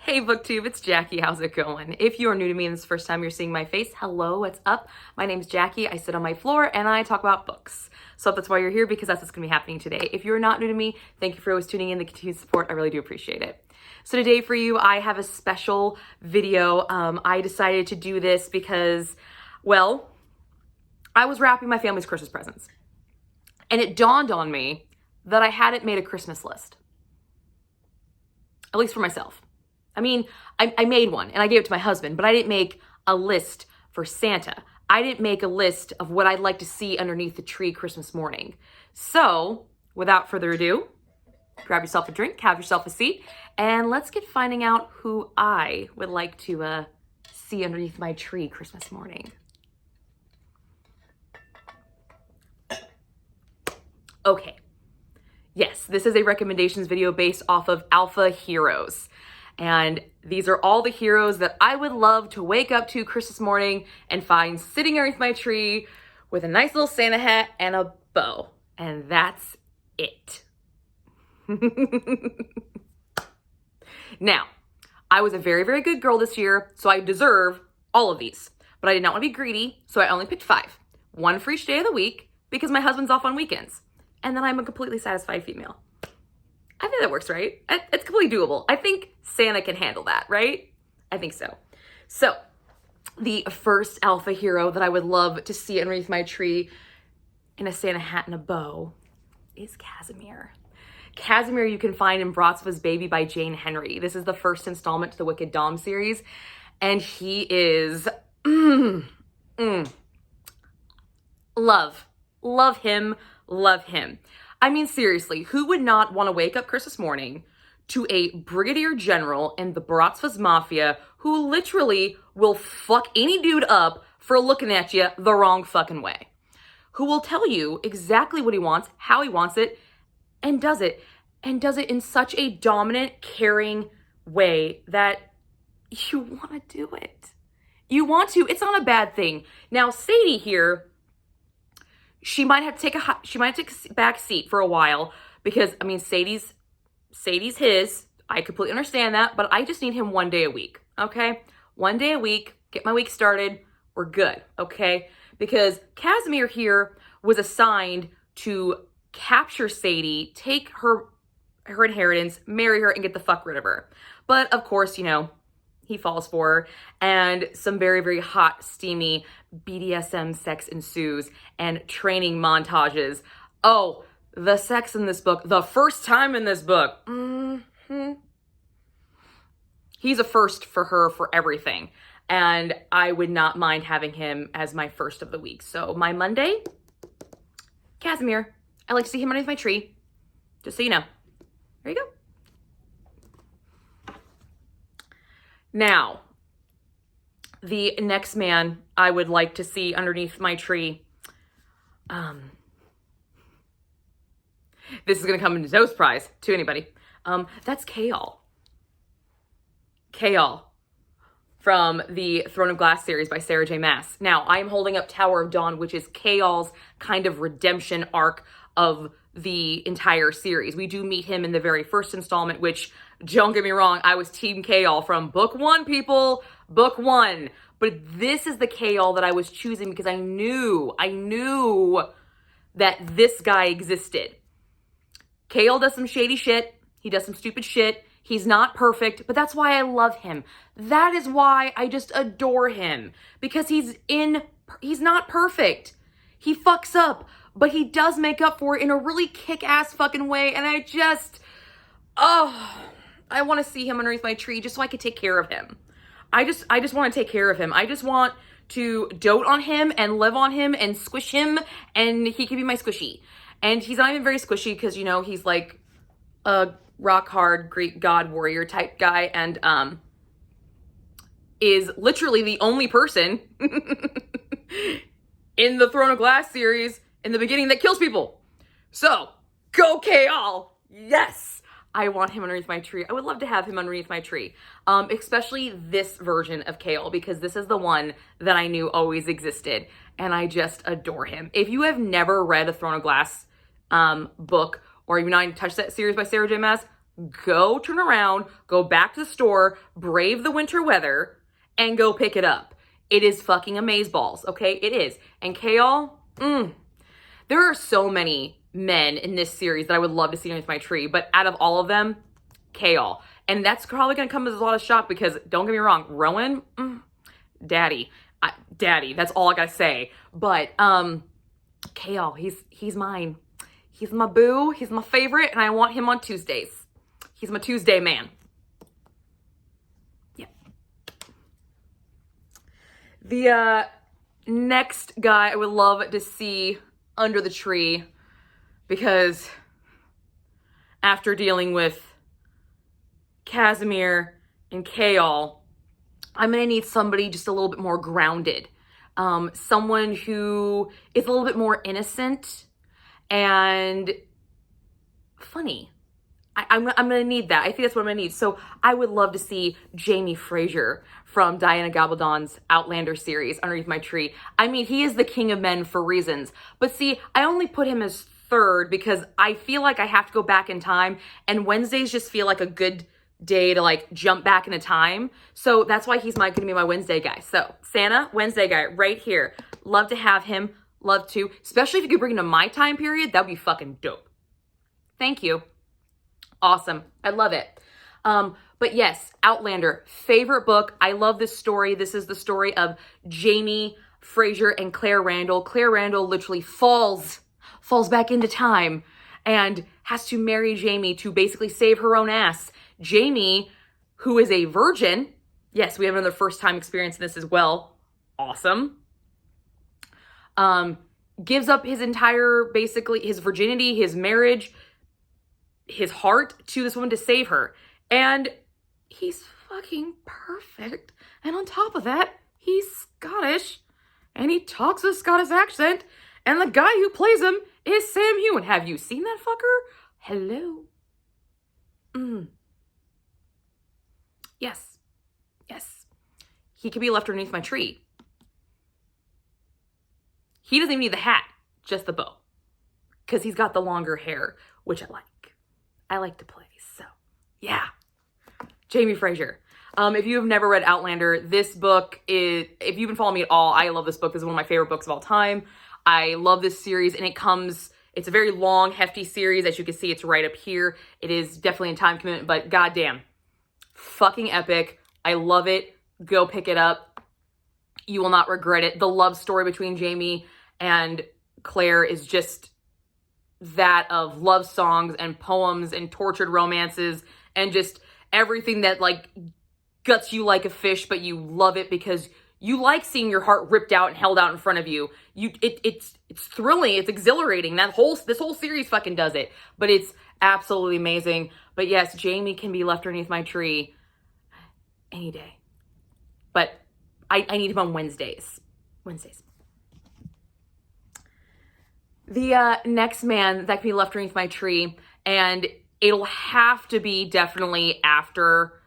Hey BookTube, it's Jackie. How's it going? If you are new to me and this is the first time you're seeing my face, hello, what's up? My name's Jackie. I sit on my floor and I talk about books. So that's why you're here, because that's what's going to be happening today. If you're not new to me, thank you for always tuning in. The continued support, I really do appreciate it. So today for you, I have a special video. I decided to do this because, well, I was wrapping my family's Christmas presents. And it dawned on me that I hadn't made a Christmas list. At least for myself. I mean, I made one and I gave it to my husband, but I didn't make a list for Santa. I didn't make a list of what I'd like to see underneath the tree Christmas morning. So, without further ado, grab yourself a drink, have yourself a seat, and let's get finding out who I would like to see underneath my tree Christmas morning. Okay. Yes, this is a recommendations video based off of Alpha Heroes. And these are all the heroes that I would love to wake up to Christmas morning and find sitting underneath my tree with a nice little Santa hat and a bow. And that's it. Now, I was a very, very good girl this year, so I deserve all of these. But I did not want to be greedy, so I only picked 5. 1 for each day of the week, because my husband's off on weekends. And then I'm a completely satisfied female. I think that works, right? It's completely doable. I think Santa can handle that, right? I think so. So, the first alpha hero that I would love to see underneath my tree in a Santa hat and a bow is Casimir. Casimir you can find in Bratva's Baby by Jane Henry. This is the first installment to the Wicked Dom series. And he is... Love him. Love him. I mean, seriously, who would not want to wake up Christmas morning to a brigadier general in the Bratva's Mafia who literally will fuck any dude up for looking at you the wrong fucking way? Who will tell you exactly what he wants, how he wants it, and does it in such a dominant, caring way that you want to do it. You want to. It's not a bad thing. Now, Sadie here, she might have to take a back seat for a while because, I mean, Sadie's his. I completely understand that, but I just need him 1 day a week, okay? 1 day a week, get my week started, we're good, okay? Because Casimir here was assigned to capture Sadie, take her inheritance, marry her, and get the fuck rid of her. But, of course, you know, he falls for her, and some very, very hot, steamy BDSM sex ensues, and training montages. Oh, the sex in this book, the first time in this book. He's a first for her for everything, and I would not mind having him as my first of the week. So my Monday, Casimir. I like to see him underneath my tree, just so you know. There you go. Now, the next man I would like to see underneath my tree, this is going to come as no surprise to anybody. That's Kale. Kale from the Throne of Glass series by Sarah J. Maas. Now, I am holding up Tower of Dawn, which is Kale's kind of redemption arc of the entire series. We do meet him in the very first installment, which, don't get me wrong, I was Team Kale from book 1, people. Book 1. But this is the Kale that I was choosing because I knew that this guy existed. Kale does some shady shit. He does some stupid shit. He's not perfect, but that's why I love him. That is why I just adore him. Because he's not perfect. He fucks up, but he does make up for it in a really kick-ass fucking way. And I want to see him underneath my tree just so I could take care of him. I just want to take care of him. I just want to dote on him and live on him and squish him, and he can be my squishy. And he's not even very squishy because, you know, he's like a rock hard Greek god warrior type guy, and is literally the only person in the Throne of Glass series in the beginning that kills people. So, go Kale! Yes! I want him underneath my tree. I would love to have him underneath my tree. Especially this version of Kale, because this is the one that I knew always existed. And I just adore him. If you have never read a Throne of Glass book, or you've not even touched that series by Sarah J. Maas, go turn around, go back to the store, brave the winter weather, and go pick it up. It is fucking amazeballs, okay? It is. And Kale, there are so many men in this series that I would love to see underneath my tree, but out of all of them, Kale. And that's probably going to come as a lot of shock because, don't get me wrong, Rowan, daddy, that's all I got to say. But Kale, he's mine. He's my boo, he's my favorite, and I want him on Tuesdays. He's my Tuesday man. Yeah. The next guy I would love to see under the tree, because after dealing with Casimir and Kale, I'm going to need somebody just a little bit more grounded. Someone who is a little bit more innocent and funny. I'm going to need that. I think that's what I'm going to need. So I would love to see Jamie Fraser from Diana Gabaldon's Outlander series underneath my tree. I mean, he is the king of men for reasons. But see, I only put him as third because I feel like I have to go back in time, and Wednesdays just feel like a good day to like jump back into time. So that's why he's going to be my Wednesday guy. So Santa, Wednesday guy right here. Love to have him. Love to. Especially if you could bring him to my time period. That'd be fucking dope. Thank you. Awesome. I love it. But yes, Outlander, favorite book. I love this story. This is the story of Jamie Fraser and Claire Randall. Claire Randall literally falls back into time and has to marry Jamie to basically save her own ass. Jamie, who is a virgin. Yes, we have another first time experience in this as well. Awesome. Gives up his entire, basically his virginity, his marriage, his heart to this woman to save her. And he's fucking perfect. And on top of that, he's Scottish. And he talks with a Scottish accent. And the guy who plays him is Sam Heughan. Have you seen that fucker? Hello. Yes. Yes. He could be left underneath my tree. He doesn't even need the hat, just the bow. Because he's got the longer hair, which I like. I like to play, so yeah. Jamie Fraser. If you have never read Outlander, this book is, if you've been following me at all, I love this book. This is one of my favorite books of all time. I love this series, and it's a very long, hefty series. As you can see, it's right up here. It is definitely a time commitment, but goddamn, fucking epic. I love it. Go pick it up. You will not regret it. The love story between Jamie and Claire is just that of love songs and poems and tortured romances and just everything that like guts you like a fish, but you love it because you like seeing your heart ripped out and held out in front of you. It's thrilling. It's exhilarating. This whole series fucking does it, but it's absolutely amazing. But yes, Jamie can be left underneath my tree any day, but I need him on Wednesdays. The next man that can be left underneath my tree, and it'll have to be definitely after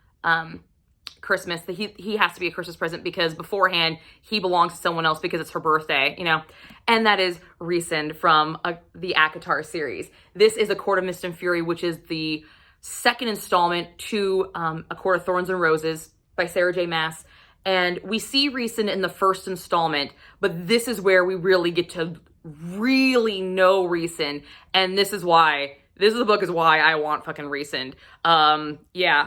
Christmas. He has to be a Christmas present because beforehand he belongs to someone else because it's her birthday, you know. And that is Rhysand from the ACOTAR series. This is A Court of Mist and Fury, which is the second installment to A Court of Thorns and Roses by Sarah J. Maas. And we see Rhysand in the first installment, but this is where we really get to really know Rhysand. And this is why I want fucking Rhysand. Yeah.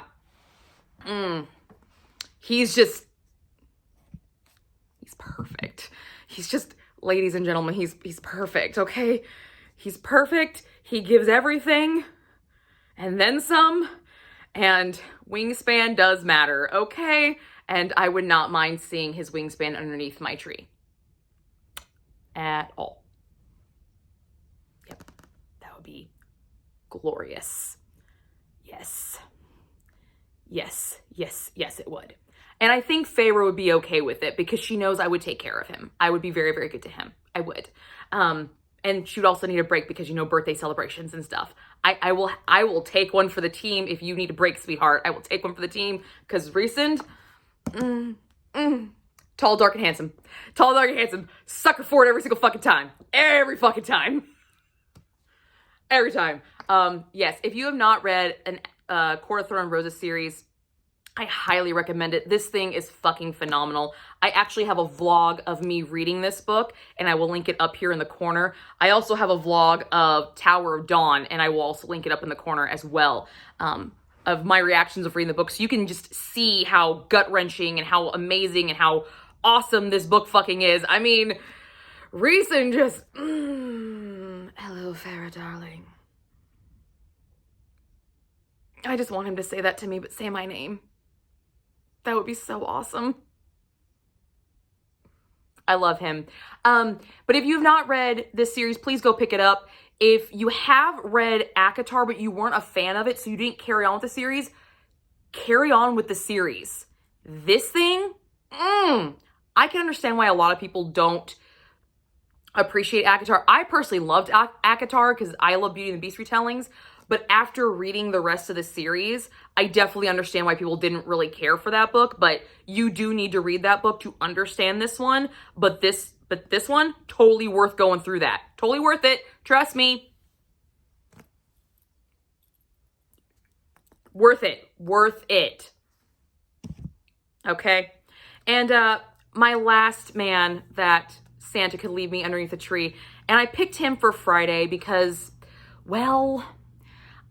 He's perfect. He's just, ladies and gentlemen, he's perfect, okay? He's perfect. He gives everything and then some. And wingspan does matter, okay? And I would not mind seeing his wingspan underneath my tree. At all. Yep. That would be glorious. Yes. Yes, it would. And I think Feyre would be okay with it because she knows I would take care of him. I would be very, very good to him. I would. And she would also need a break because, you know, birthday celebrations and stuff. I will take one for the team if you need a break, sweetheart. I will take one for the team because Rhysand, tall, dark, and handsome. Tall, dark, and handsome. Sucker for it every single fucking time. Every fucking time. Every time. Yes, if you have not read Court of Thorns and Roses series. I highly recommend it. This thing is fucking phenomenal. I actually have a vlog of me reading this book, and I will link it up here in the corner. I also have a vlog of Tower of Dawn, and I will also link it up in the corner as well, of my reactions of reading the book. So you can just see how gut-wrenching and how amazing and how awesome this book fucking is. I mean, Rhys just, hello, Farrah, darling. I just want him to say that to me, but say my name. That would be so awesome. I love him. But if you've not read this series, please go pick it up. If you have read ACOTAR, but you weren't a fan of it, so you didn't carry on with the series, carry on with the series. This thing, I can understand why a lot of people don't appreciate ACOTAR. I personally loved ACOTAR because I love Beauty and the Beast retellings. But after reading the rest of the series, I definitely understand why people didn't really care for that book. But you do need to read that book to understand this one. But this one, totally worth going through that. Totally worth it. Trust me. Worth it. Worth it. Okay? And my last man that Santa could leave me underneath a tree. And I picked him for Friday because, well,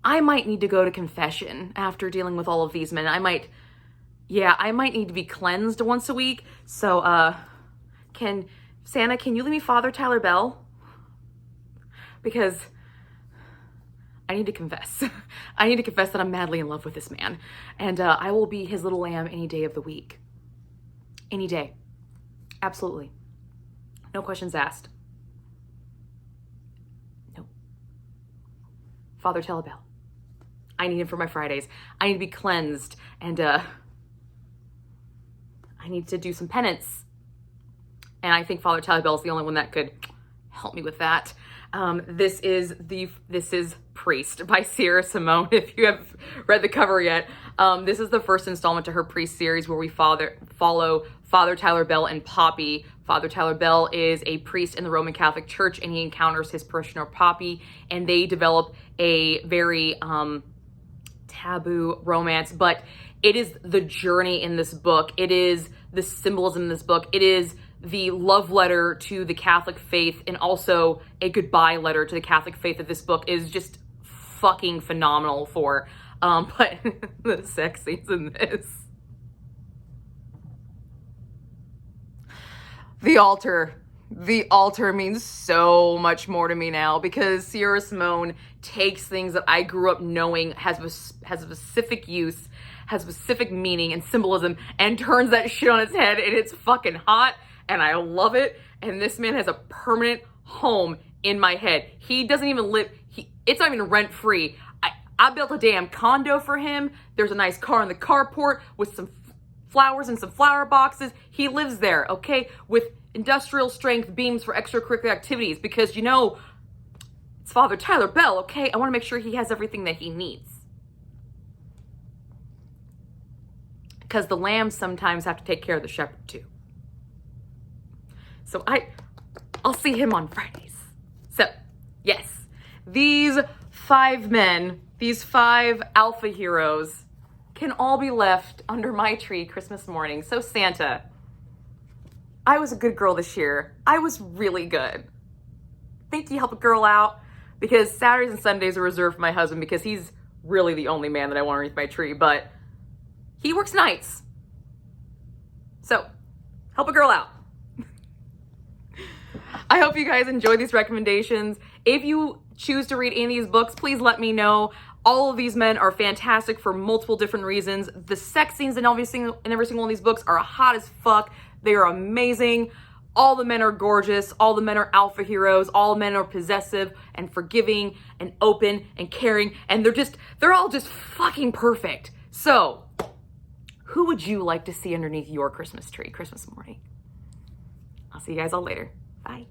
I might need to go to confession after dealing with all of these men. I might need to be cleansed once a week. So, Santa, can you leave me Father Tyler Bell? Because I need to confess. I need to confess that I'm madly in love with this man. And I will be his little lamb any day of the week. Any day. Absolutely. No questions asked. No. Father Tyler Bell. I need him for my Fridays. I need to be cleansed, and I need to do some penance. And I think Father Tyler Bell is the only one that could help me with that. This is Priest by Sierra Simone. If you have read the cover yet, this is the first installment to her Priest series where we follow Father Tyler Bell and Poppy. Father Tyler Bell is a priest in the Roman Catholic Church, and he encounters his parishioner Poppy, and they develop a very taboo romance, but it is the journey in this book. It is the symbolism in this book. It is the love letter to the Catholic faith and also a goodbye letter to the Catholic faith that this book is just fucking phenomenal for. But the sex scenes in this. The altar means so much more to me now because Sierra Simone takes things that I grew up knowing has specific use, has specific meaning and symbolism, and turns that shit on its head, and it's fucking hot, and I love it. And this man has a permanent home in my head. He doesn't even live, it's not even rent free. I built a damn condo for him. There's a nice car in the carport with some flowers and some flower boxes. He lives there, okay, with industrial strength beams for extracurricular activities because, you know, it's Father Tyler Bell, okay? I want to make sure he has everything that he needs. Because the lambs sometimes have to take care of the shepherd too. So I'll see him on Fridays. So, yes, these 5 men, these 5 alpha heroes can all be left under my tree Christmas morning. So Santa, I was a good girl this year. I was really good. Think you help a girl out? Because Saturdays and Sundays are reserved for my husband because he's really the only man that I want underneath my tree, but he works nights. So, help a girl out. I hope you guys enjoy these recommendations. If you choose to read any of these books, please let me know. All of these men are fantastic for multiple different reasons. The sex scenes in every single one of these books are hot as fuck. They are amazing. All the men are gorgeous. All the men are alpha heroes. All men are possessive and forgiving and open and caring. And they're all just fucking perfect. So, who would you like to see underneath your Christmas tree, Christmas morning? I'll see you guys all later. Bye.